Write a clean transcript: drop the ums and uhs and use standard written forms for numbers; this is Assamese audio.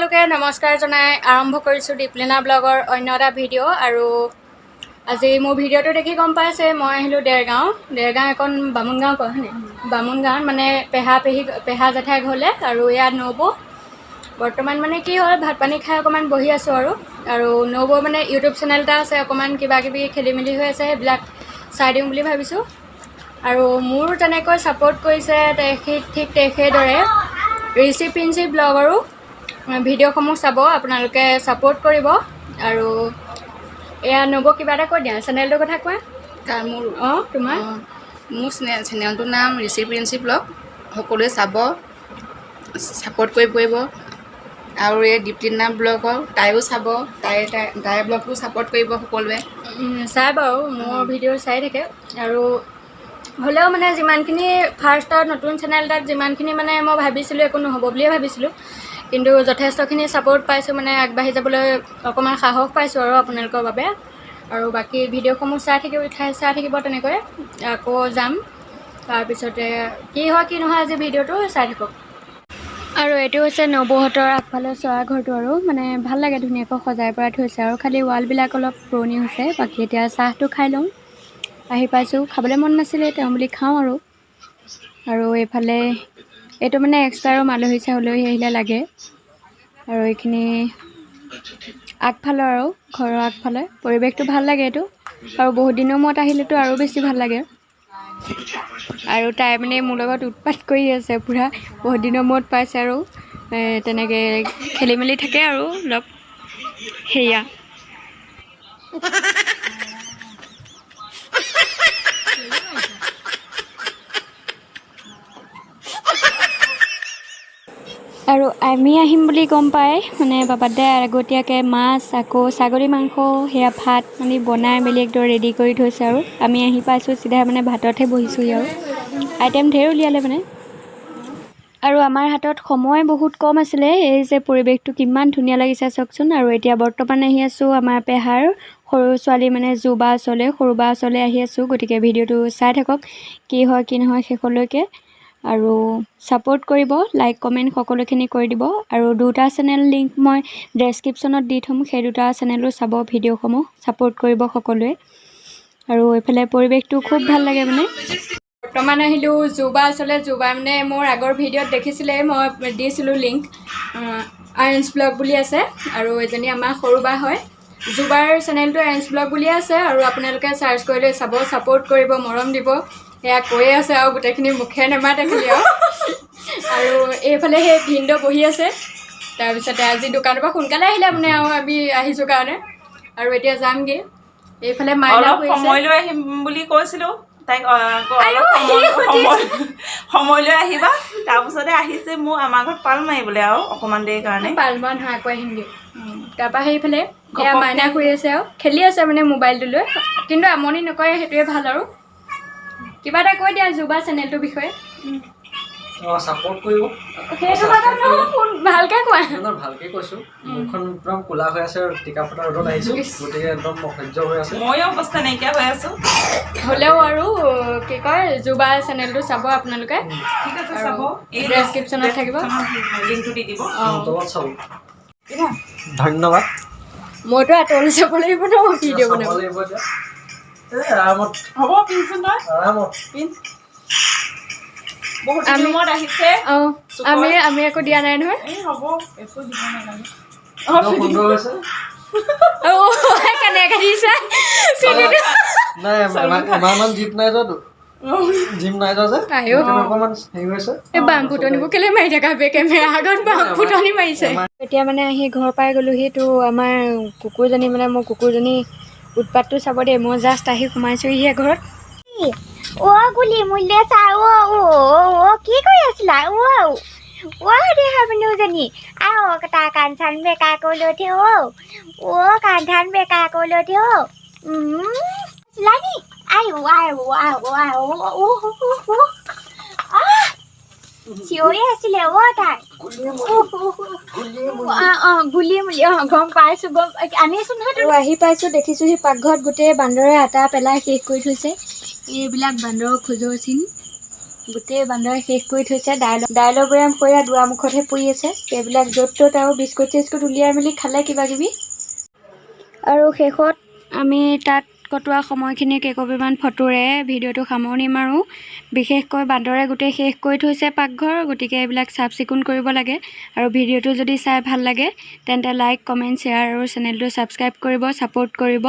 সকলোকে নমস্কাৰ জনাই আৰম্ভ কৰিছোঁ ডিপ্লিনাব্লগৰ অন্য এটা ভিডিঅ' আৰু আজি মোৰ ভিডিঅ'টো দেখি গম পাইছে মই আহিলোঁ দেৰগাঁও এখন বামুণগাঁও কয় হয়নে বামুণগাঁৱত মানে পেহা জেঠাই ঘৰলৈ আৰু ইয়াত নবৌ বৰ্তমান মানে কি হ'ল ভাত পানী খাই অকণমান বহি আছোঁ আৰু নবৌ মানে ইউটিউব চেনেল এটা আছে অকণমান কিবা কিবি খেলি মেলি হৈ আছে সেইবিলাক চাই দিওঁ বুলি ভাবিছোঁ আৰু মোৰ তেনেকৈ ছাপোৰ্ট কৰিছে ঠিক সেইদৰে ঋষি প্ৰিন্সি ব্লগৰো ভিডিঅ'সমূহ চাব আপোনালোকে ছাপোৰ্ট কৰিব আৰু এয়া নবৌ কিবা এটা কৈ দিয়া চেনেলটোৰ কথা কোৱা মোৰ তোমাৰ মোৰ চেনেলটোৰ নাম ঋষি প্ৰিন্সি ব্লগ সকলোৱে চাব ছাপোৰ্ট কৰি পৰিব আৰু এই দীপ্তিনা ব্লগৰ তাইও চাব তাই ব্লগটো ছাপোৰ্ট কৰিব সকলোৱে চাই বাৰু মোৰ ভিডিঅ' চাই থাকে আৰু হ'লেও মানে যিমানখিনি ফাৰ্ষ্টত নতুন চেনেল এটাত যিমানখিনি মানে মই ভাবিছিলোঁ একো নহ'ব বুলিয়ে ভাবিছিলোঁ কিন্তু যথেষ্টখিনি ছাপোৰ্ট পাইছোঁ মানে আগবাঢ়ি যাবলৈ অকণমান সাহস পাইছোঁ আৰু আপোনালোকৰ বাবে আৰু বাকী ভিডিঅ'সমূহ চাই থাকিব তেনেকৈ আকৌ যাম তাৰপিছতে কি হয় কি নহয় আজি ভিডিঅ'টো চাই থাকক আৰু এইটো হৈছে নবৌহঁতৰ আগফালে চৰা ঘৰটো আৰু মানে ভাল লাগে ধুনীয়াকৈ সজাই পৰাই থৈছে আৰু খালি ৱালবিলাক অলপ পুৰণি হৈছে বাকী এতিয়া চাহটো খাই লওঁ আহি পাইছোঁ খাবলৈ মন নাছিলে তেওঁ বুলি খাওঁ আৰু এইফালে এইটো মানে এক্সট্ৰা ৰুম আলহী আহিলে লাগে আৰু এইখিনি আগফালৰ আৰু ঘৰৰ আগফালে পৰিৱেশটো ভাল লাগে এইটো আৰু বহুত দিনৰ মূৰত আহিলেতো আৰু বেছি ভাল লাগে আৰু তাই মানে মোৰ লগত উৎপাত কৰি আছে পূৰা বহুত দিনৰ মূৰত পাইছে আৰু তেনেকৈ খেলি মেলি থাকে আৰু অলপ সেয়া আৰু আমি আহিম বুলি গম পাই মানে বাবাদাই আগতীয়াকৈ মাছ আকৌ ছাগলী মাংস সেয়া ভাত মানে বনাই মেলি একদম ৰেডি কৰি থৈছে আৰু আমি আহি পাইছোঁ চিধা মানে ভাততহে বহিছোঁহি আৰু আইটেম ঢেৰ উলিয়ালে মানে আৰু আমাৰ হাতত সময় বহুত কম আছিলে এই যে পৰিৱেশটো কিমান ধুনীয়া লাগিছে চাওকচোন আৰু এতিয়া বৰ্তমান আহি আছোঁ আমাৰ পেহাৰ সৰু ছোৱালী মানে সৰু বা ওচৰলৈ আহি আছোঁ গতিকে ভিডিঅ'টো চাই থাকক কি হয় কি নহয় শেষলৈকে আৰু ছাপোৰ্ট কৰিব লাইক কমেণ্ট সকলোখিনি কৰি দিব আৰু দুটা চেনেল লিংক মই ডেছক্ৰিপশ্যনত দি থ'ম সেই দুটা চেনেলো চাব ভিডিঅ'সমূহ ছাপোৰ্ট কৰিব সকলোৱে আৰু এইফালে পৰিৱেশটো খুব ভাল লাগে মানে বৰ্তমান আহিলোঁ জুবা ওচৰলৈ জুবা মানে মোৰ আগৰ ভিডিঅ'ত দেখিছিলে মই দিছিলোঁ লিংক আৰেঞ্জ ব্লগ বুলি আছে আৰু এজনী আমাৰ সৰু বা হয় জুবাৰ চেনেলটো আৰেঞ্জ ব্লগ বুলিয়ে আছে আৰু আপোনালোকে চাৰ্চ কৰিলে চাব ছাপোৰ্ট কৰিব মৰম দিব সেয়া কৈয়ে আছে আৰু গোটেইখিনি মুখে নেমাতে খালি আৰু এইফালে সেই ভিনদেউ বহি আছে তাৰপিছতে আজি দোকানৰ পৰা সোনকালে আহিলে মানে আৰু আমি আহিছোঁ কাৰণে আৰু এতিয়া যামগৈ এইফালে মাইনা সময় লৈ আহিম বুলি কৈছিলোঁ তাইক সময় লৈ আহিবা তাৰপিছতে আহিছে মোৰ আমাৰ ঘৰত পাল মাৰিবলৈ আৰু অকণমান দেৰিৰ কাৰণে পালমান হাঁহ আকৌ আহিমগৈ তাৰপৰা সেইফালে এয়া মাইনা শুই আছে আৰু খেলি আছে মানে মোবাইলটো লৈ কিন্তু আমনি নকৰে সেইটোৱে ভাল আৰু কিবা এটা কৈ দিয়া জুবা চেনেলটোৰ বিষয়ে ছাপোৰ্ট কৰিব সেইটো কথা ভালকৈ কোৱা ভালকৈ কৈছোঁ মুখখন একদম ক'লা হৈ আছে আৰু টিকা ফটা ৰ'দত আহিছোঁ গতিকে একদম অসহ্য হৈ আছে ময়ো অৱস্থা নাইকিয়া হৈ আছোঁ হ'লেও আৰু কি কয় জুবা চেনেলটো চাব আপোনালোকে ঠিক আছে চাব এই ডেছক্ৰিপশ্যনত থাকিব লিংকটো দি দিব তলত চাব ধন্যবাদ মইতো আঁতৰলৈ চাব লাগিব ন ভিডিঅ' বনাব লাগিব এতিয়া আৰামত হ'ব পিন্ধিছোঁ নহয় আৰামত বহুত দিনত আহিছে আমি একো দিয়া নাই নহয় হ'ব একো দিব নালাগে সুন্দৰ হৈছে কেনেকৈ দিছা নাই ইমান জীপ নাই যোৱাতো জিম নাই যোৱা যে অকণমান হেৰি হৈছে এই বাম ফুটনিবোৰ কেলে মাৰি থকা কেমেৰা আগত বাম ফুটনি মাৰিছে এতিয়া মানে আহি ঘৰ পাই গ'লোহি তো আমাৰ কুকুৰজনী মানে মোৰ কুকুৰজনী উৎপাতটো চাব দেই মই জাষ্ট আহি সোমাইছোঁহিহে ঘৰত গুলি মূল্য চা কি কৰি আছিলা দেহা মানুহজনী তাৰ কাণ চান বেকা কৰি লৈ কাণ ধান বেকা কৰি লৈ লানি চিঞৰি আছিলে তাই গুলি মুলি গম পাইছোঁ আনিছোঁ নহয় আহি পাইছোঁ দেখিছোঁহি পাকঘৰত গোটেই বান্দৰে আটা পেলাই শেষ কৰি থৈছে এইবিলাক বান্দৰৰ খোজৰ চিন গোটেই বান্দৰে শেষ কৰি থৈছে। দাইলৰ বৈয়াম কৰি দুৱাৰমুখতহে পৰি আছে। এইবিলাক য'ত ত'ত আৰু বিস্কুট চিস্কুট উলিয়াই মেলি খালে কিবা কিবি। আৰু শেষত আমি তাত কটোৱা সময়খিনি কেইকপিমান ফটোৰে ভিডিঅ'টো সামৰণি মাৰোঁ। বিশেষকৈ বান্দৰে গোটেই শেষ কৰি থৈছে পাকঘৰ, গতিকে এইবিলাক চাফ চিকুণ কৰিব লাগে। আৰু ভিডিঅ'টো যদি চাই ভাল লাগে তেন্তে লাইক, কমেণ্ট, শ্বেয়াৰ আৰু চেনেলটো ছাবস্ক্ৰাইব কৰিব, ছাপোৰ্ট কৰিব।